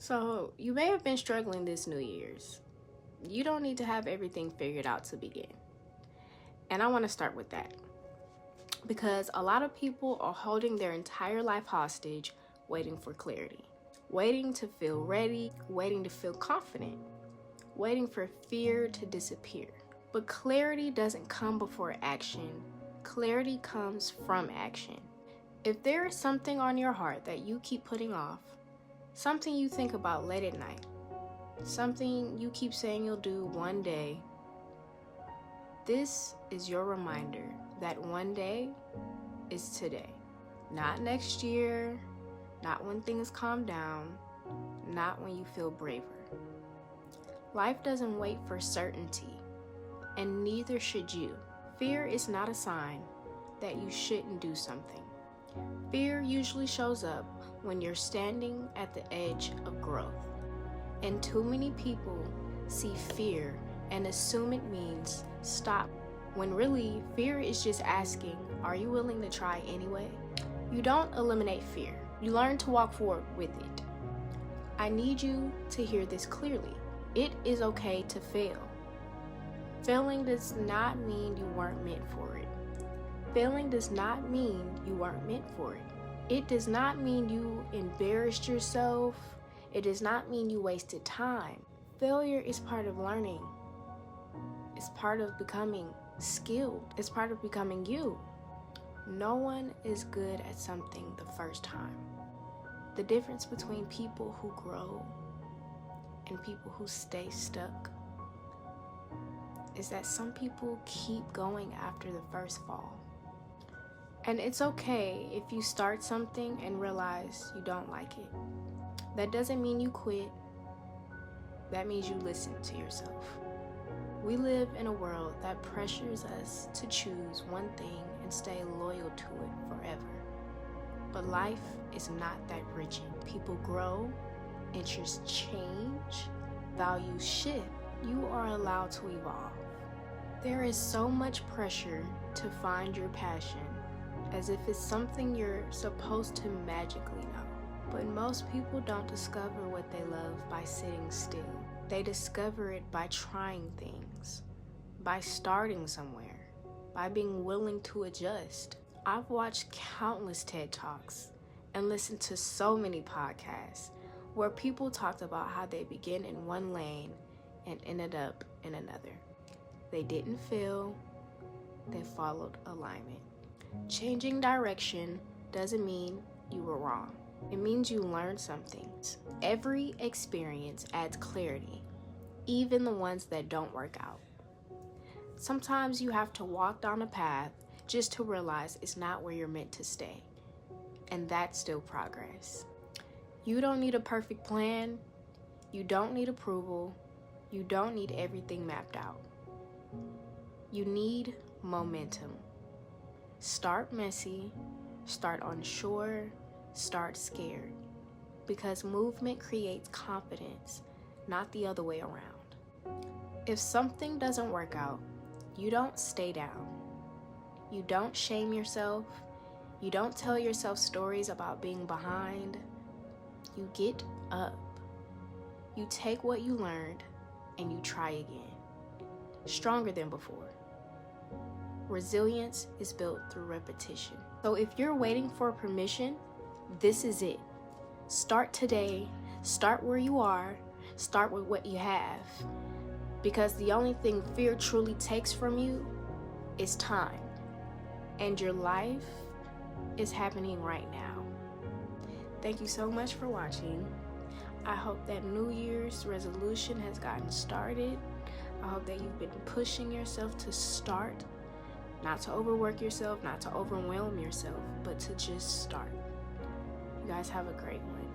So, you may have been struggling this New Year's. You don't need to have everything figured out to begin. And I want to start with that. Because a lot of people are holding their entire life hostage, waiting for clarity. Waiting to feel ready, waiting to feel confident, waiting for fear to disappear. But clarity doesn't come before action. Clarity comes from action. If there is something on your heart that you keep putting off, something you think about late at night, something you keep saying you'll do one day, this is your reminder that one day is today. Not next year, not when things calm down, not when you feel braver. Life doesn't wait for certainty, and neither should you. Fear is not a sign that you shouldn't do something. Fear usually shows up when you're standing at the edge of growth. And too many people see fear and assume it means stop, when really fear is just asking, are you willing to try anyway? You don't eliminate fear. You learn to walk forward with it. I need you to hear this clearly. It is okay to fail. Failing does not mean you weren't meant for it. Failing does not mean you weren't meant for it. It does not mean you embarrassed yourself. It does not mean you wasted time. Failure is part of learning. It's part of becoming skilled. It's part of becoming you. No one is good at something the first time. The difference between people who grow and people who stay stuck is that some people keep going after the first fall. And it's okay if you start something and realize you don't like it. That doesn't mean you quit. That means you listen to yourself. We live in a world that pressures us to choose one thing and stay loyal to it forever. But life is not that rigid. People grow, interests change, values shift. You are allowed to evolve. There is so much pressure to find your passion, as if it's something you're supposed to magically know. But most people don't discover what they love by sitting still. They discover it by trying things, by starting somewhere, by being willing to adjust. I've watched countless TED Talks and listened to so many podcasts where people talked about how they began in one lane and ended up in another. They didn't fail, they followed alignment. Changing direction doesn't mean you were wrong. It means you learned something. Every experience adds clarity, even the ones that don't work out. Sometimes you have to walk down a path just to realize it's not where you're meant to stay. And that's still progress. You don't need a perfect plan. You don't need approval. You don't need everything mapped out. You need momentum. Start messy, start unsure, start scared. Because movement creates confidence, not the other way around. If something doesn't work out, you don't stay down. You don't shame yourself. You don't tell yourself stories about being behind. You get up. You take what you learned and you try again. Stronger than before. Resilience is built through repetition. So if you're waiting for permission, this is it. Start today. Start where you are. Start with what you have. Because the only thing fear truly takes from you is time. And your life is happening right now. Thank you so much for watching. I hope that New Year's resolution has gotten started. I hope that you've been pushing yourself to start. Not to overwork yourself, not to overwhelm yourself, but to just start. You guys have a great one.